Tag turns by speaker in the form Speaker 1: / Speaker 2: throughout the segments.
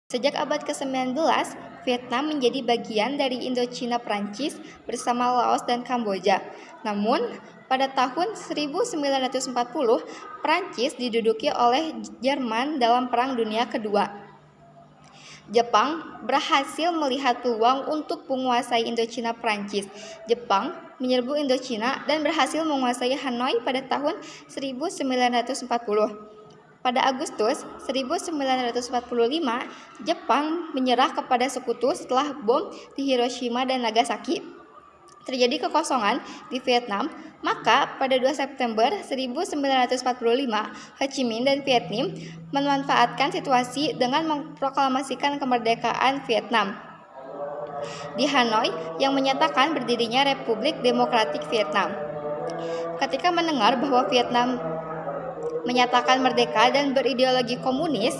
Speaker 1: Sejak abad ke-19, Vietnam menjadi bagian dari Indochina Prancis bersama Laos dan Kamboja. Namun, pada tahun 1940, Prancis diduduki oleh Jerman dalam Perang Dunia Kedua. Jepang berhasil melihat peluang untuk menguasai Indochina Prancis. Jepang menyerbu Indochina dan berhasil menguasai Hanoi pada tahun 1940. Pada Agustus 1945, Jepang menyerah kepada sekutu setelah bom di Hiroshima dan Nagasaki. Terjadi kekosongan di Vietnam, maka pada 2 September 1945, Ho Chi Minh dan Vietnam memanfaatkan situasi dengan memproklamasikan kemerdekaan Vietnam di Hanoi yang menyatakan berdirinya Republik Demokratik Vietnam. Ketika mendengar bahwa Vietnam menyatakan merdeka dan berideologi komunis,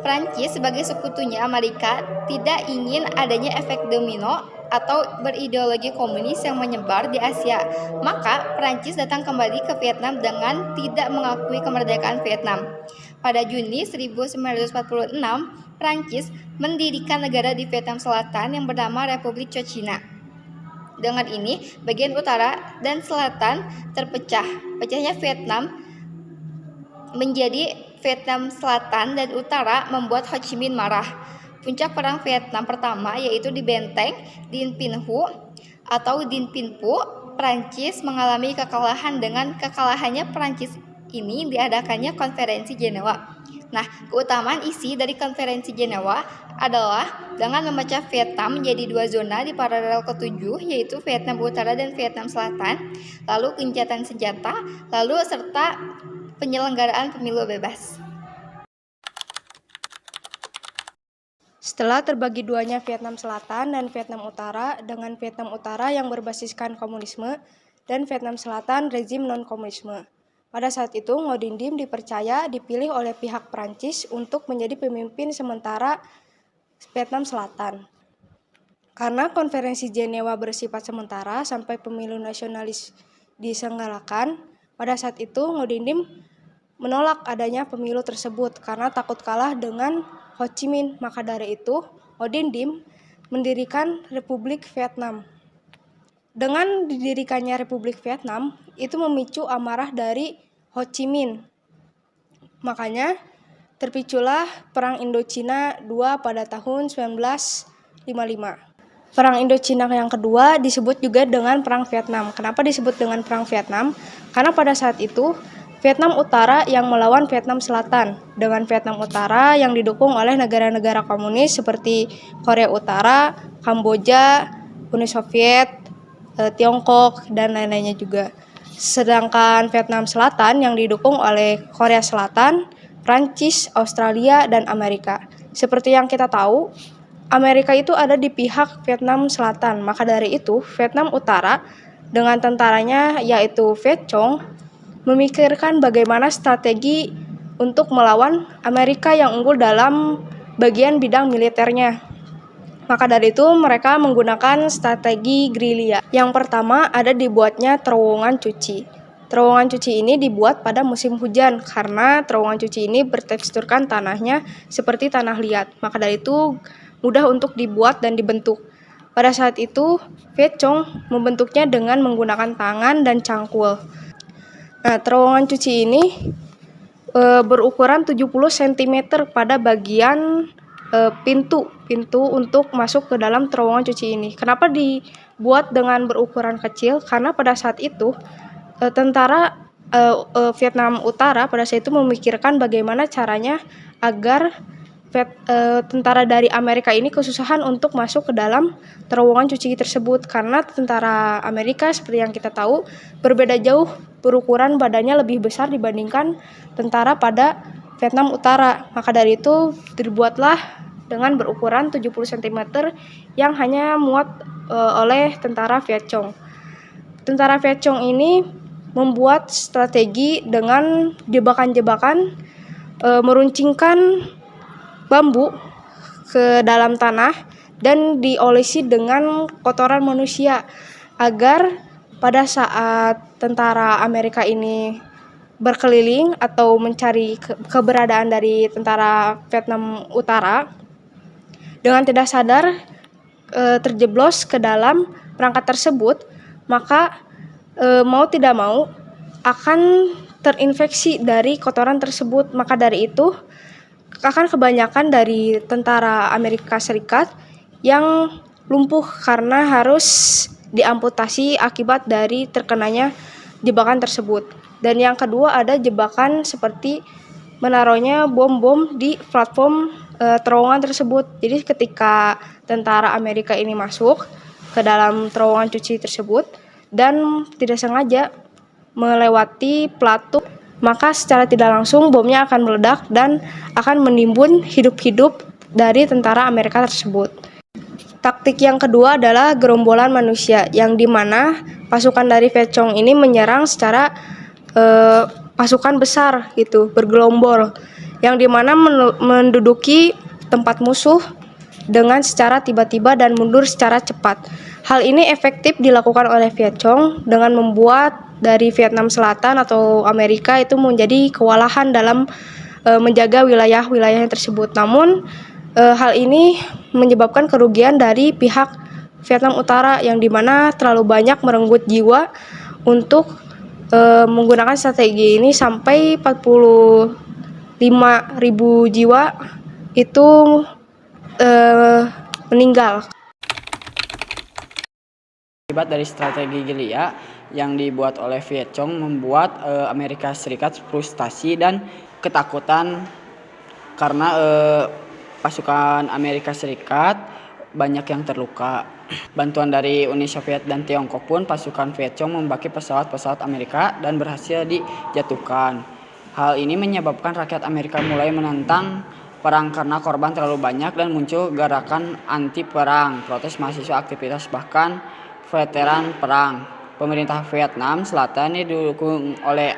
Speaker 1: Prancis sebagai sekutunya Amerika tidak ingin adanya efek domino atau berideologi komunis yang menyebar di Asia. Maka Prancis datang kembali ke Vietnam dengan tidak mengakui kemerdekaan Vietnam. Pada Juni 1946, Prancis mendirikan negara di Vietnam Selatan yang bernama Republik China. Dengan ini, bagian utara dan selatan terpecah. Pecahnya Vietnam menjadi Vietnam Selatan dan Utara membuat Ho Chi Minh marah. Puncak Perang Vietnam pertama yaitu di Benteng Dien Bien Phu atau Dien Bien Phu, Prancis mengalami kekalahan. Dengan kekalahannya Prancis ini diadakannya Konferensi Jenewa. Nah, keutamaan isi dari Konferensi Jenewa adalah dengan memecah Vietnam menjadi dua zona di paralel ke-7 yaitu Vietnam Utara dan Vietnam Selatan, lalu gencatan senjata, lalu serta penyelenggaraan pemilu bebas.
Speaker 2: Setelah terbagi duanya Vietnam Selatan dan Vietnam Utara dengan Vietnam Utara yang berbasiskan komunisme dan Vietnam Selatan rezim non-komunisme. Pada saat itu, Ngo Dinh Diem dipercaya dipilih oleh pihak Prancis untuk menjadi pemimpin sementara Vietnam Selatan. Karena konferensi Jenewa bersifat sementara sampai pemilu nasionalis diselenggarakan, pada saat itu Ngo Dinh Diem menolak adanya pemilu tersebut karena takut kalah dengan Ho Chi Minh. Maka dari itu, Ngo Dinh Diem mendirikan Republik Vietnam. Dengan didirikannya Republik Vietnam, itu memicu amarah dari Ho Chi Minh. Makanya, terpiculah Perang Indochina II pada tahun 1955. Perang Indochina yang kedua disebut juga dengan Perang Vietnam. Kenapa disebut dengan Perang Vietnam? Karena pada saat itu, Vietnam Utara yang melawan Vietnam Selatan, dengan Vietnam Utara yang didukung oleh negara-negara komunis seperti Korea Utara, Kamboja, Uni Soviet, Tiongkok, dan lain-lainnya juga. Sedangkan Vietnam Selatan yang didukung oleh Korea Selatan, Prancis, Australia, dan Amerika. Seperti yang kita tahu, Amerika itu ada di pihak Vietnam Selatan. Maka dari itu, Vietnam Utara dengan tentaranya yaitu Viet Cong memikirkan bagaimana strategi untuk melawan Amerika yang unggul dalam bagian bidang militernya. Maka dari itu mereka menggunakan strategi gerilya. Yang pertama ada dibuatnya terowongan cuci. Terowongan cuci ini dibuat pada musim hujan karena terowongan cuci ini berteksturkan tanahnya seperti tanah liat. Maka dari itu mudah untuk dibuat dan dibentuk. Pada saat itu Viet Cong membentuknya dengan menggunakan tangan dan cangkul. Nah, terowongan cuci ini berukuran 70 cm pada bagian pintu untuk masuk ke dalam terowongan cuci ini. Kenapa dibuat dengan berukuran kecil? Karena pada saat itu tentara Vietnam Utara pada saat itu memikirkan bagaimana caranya agar tentara dari Amerika ini kesusahan untuk masuk ke dalam terowongan cuci tersebut karena tentara Amerika seperti yang kita tahu berbeda jauh berukuran badannya lebih besar dibandingkan tentara pada Vietnam Utara. Maka dari itu dibuatlah dengan berukuran 70 cm yang hanya muat oleh tentara Viet Cong. Tentara Viet Cong ini membuat strategi dengan jebakan-jebakan, meruncingkan bambu ke dalam tanah dan diolesi dengan kotoran manusia agar pada saat tentara Amerika ini berkeliling atau mencari keberadaan dari tentara Vietnam Utara, dengan tidak sadar terjeblos ke dalam perangkat tersebut, maka mau tidak mau akan terinfeksi dari kotoran tersebut. Maka dari itu akan kebanyakan dari tentara Amerika Serikat yang lumpuh karena harus diamputasi akibat dari terkenanya jebakan tersebut. Dan yang kedua ada jebakan seperti menaruhnya bom-bom di platform terowongan tersebut. Jadi ketika tentara Amerika ini masuk ke dalam terowongan cuci tersebut dan tidak sengaja melewati platu, maka secara tidak langsung bomnya akan meledak dan akan menimbun hidup-hidup dari tentara Amerika tersebut. Taktik yang kedua adalah gerombolan manusia, yang dimana pasukan dari Viet Cong ini menyerang secara pasukan besar gitu, bergelombol, yang dimana menduduki tempat musuh dengan secara tiba-tiba dan mundur secara cepat. Hal ini efektif dilakukan oleh Viet Cong dengan membuat dari Vietnam Selatan atau Amerika itu menjadi kewalahan dalam menjaga wilayah-wilayahnya tersebut. Namun hal ini menyebabkan kerugian dari pihak Vietnam Utara yang dimana terlalu banyak merenggut jiwa untuk menggunakan strategi ini sampai 45.000 jiwa itu meninggal.
Speaker 3: Akibat dari strategi gerilya yang dibuat oleh Viet Cong membuat Amerika Serikat frustasi dan ketakutan karena pasukan Amerika Serikat banyak yang terluka. Bantuan dari Uni Soviet dan Tiongkok pun pasukan Viet Cong membaki pesawat-pesawat Amerika dan berhasil dijatuhkan. Hal ini menyebabkan rakyat Amerika mulai menentang perang karena korban terlalu banyak dan muncul gerakan anti perang, protes mahasiswa, aktivitas, bahkan veteran perang. Pemerintah Vietnam Selatan ini didukung oleh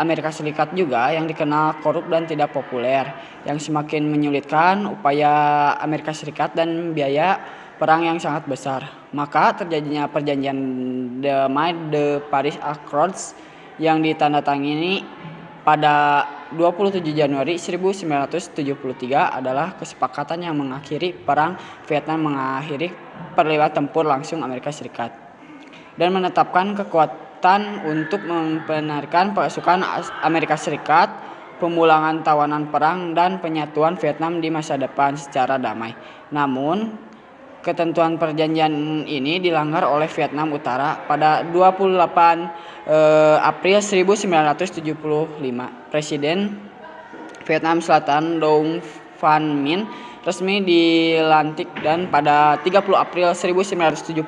Speaker 3: Amerika Serikat juga yang dikenal korup dan tidak populer, yang semakin menyulitkan upaya Amerika Serikat dan biaya perang yang sangat besar. Maka terjadinya perjanjian damai The Paris Accords yang ditandatangani pada 27 Januari 1973 adalah kesepakatan yang mengakhiri perang Vietnam, mengakhiri perliwatan tempur langsung Amerika Serikat, dan menetapkan kekuatan untuk membenarkan pasukan Amerika Serikat, pemulangan tawanan perang, dan penyatuan Vietnam di masa depan secara damai. Namun, ketentuan perjanjian ini dilanggar oleh Vietnam Utara pada 28 April 1975. Presiden Vietnam Selatan Dong Van Minh resmi dilantik, dan pada 30 April 1975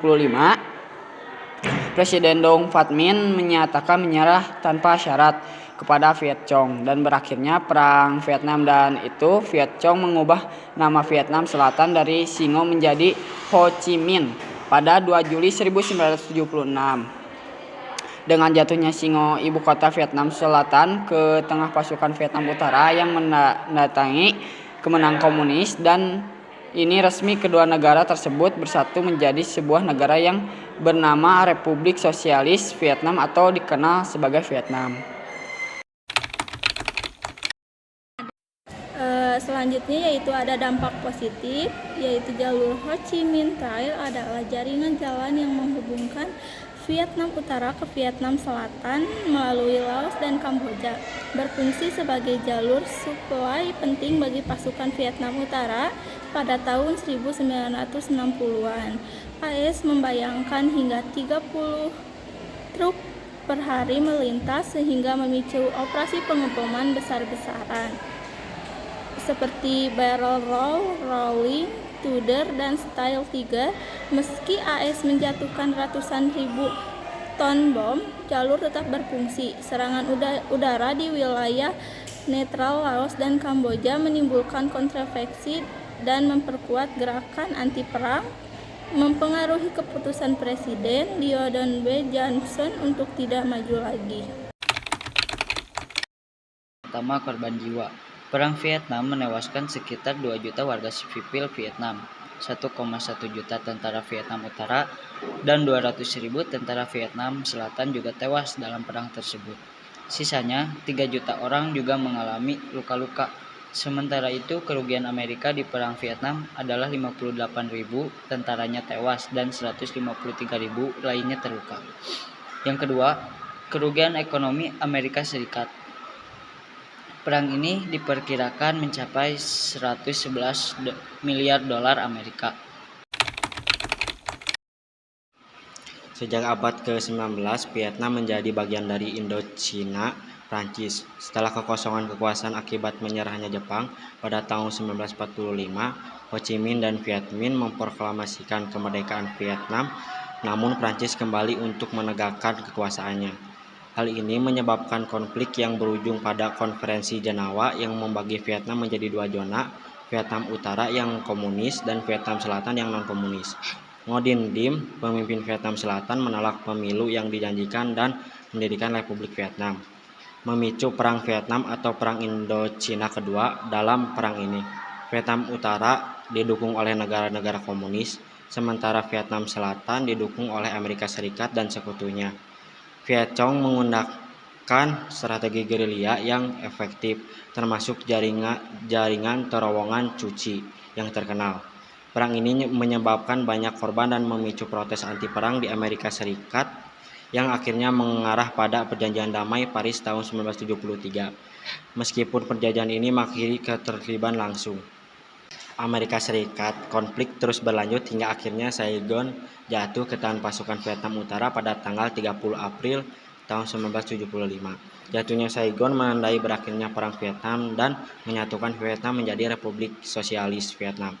Speaker 3: Presiden Dong Van Minh menyatakan menyerah tanpa syarat kepada Viet Cong, dan berakhirnya perang Vietnam. Dan itu Viet Cong mengubah nama Vietnam Selatan dari Singo menjadi Ho Chi Minh pada 2 Juli 1976. Dengan jatuhnya Singo, ibu kota Vietnam Selatan, ke tengah pasukan Vietnam Utara yang mendatangi kemenangan komunis, dan ini resmi kedua negara tersebut bersatu menjadi sebuah negara yang bernama Republik Sosialis Vietnam atau dikenal sebagai Vietnam.
Speaker 4: Selanjutnya yaitu ada dampak positif, yaitu jalur Ho Chi Minh Trail adalah jaringan jalan yang menghubungkan Vietnam Utara ke Vietnam Selatan melalui Laos dan Kamboja, berfungsi sebagai jalur suplai penting bagi pasukan Vietnam Utara pada tahun 1960-an. AS membayangkan hingga 30 truk per hari melintas sehingga memicu operasi pengeboman besar-besaran. seperti Barrel Roll, Rolling, Tudor, dan Style Tiger. Meski AS menjatuhkan ratusan ribu ton bom, jalur tetap berfungsi. Serangan udara di wilayah netral Laos dan Kamboja menimbulkan kontroversi dan memperkuat gerakan anti perang, mempengaruhi keputusan Presiden Lyndon B. Johnson untuk tidak maju lagi.
Speaker 5: Pertama, korban jiwa. Perang Vietnam menewaskan sekitar 2 juta warga sipil Vietnam, 1,1 juta tentara Vietnam Utara, dan 200.000 tentara Vietnam Selatan juga tewas dalam perang tersebut. Sisanya, 3 juta orang juga mengalami luka-luka. Sementara itu, kerugian Amerika di perang Vietnam adalah 58.000 tentaranya tewas dan 153.000 lainnya terluka. Yang kedua, kerugian ekonomi Amerika Serikat. Perang ini diperkirakan mencapai 111 miliar dolar Amerika.
Speaker 6: Sejak abad ke-19, Vietnam menjadi bagian dari Indochina Prancis. Setelah kekosongan kekuasaan akibat menyerahnya Jepang pada tahun 1945, Ho Chi Minh dan Viet Minh memproklamasikan kemerdekaan Vietnam, namun Prancis kembali untuk menegakkan kekuasaannya. Hal ini menyebabkan konflik yang berujung pada Konferensi Jenawa yang membagi Vietnam menjadi 2 zona, Vietnam Utara yang komunis dan Vietnam Selatan yang non-komunis. Ngo Dinh Diem, pemimpin Vietnam Selatan, menolak pemilu yang dijanjikan dan mendirikan Republik Vietnam, memicu Perang Vietnam atau Perang Indochina Kedua. Dalam perang ini, Vietnam Utara didukung oleh negara-negara komunis, sementara Vietnam Selatan didukung oleh Amerika Serikat dan sekutunya. Viet Cong menggunakan strategi gerilya yang efektif, termasuk jaringan terowongan Cu Chi yang terkenal. Perang ini menyebabkan banyak korban dan memicu protes anti perang di Amerika Serikat yang akhirnya mengarah pada Perjanjian Damai Paris tahun 1973. Meskipun perjanjian ini mengakhiri keterlibatan langsung Amerika Serikat, konflik terus berlanjut hingga akhirnya Saigon jatuh ke tangan pasukan Vietnam Utara pada tanggal 30 April tahun 1975. Jatuhnya Saigon menandai berakhirnya Perang Vietnam dan menyatukan Vietnam menjadi Republik Sosialis Vietnam.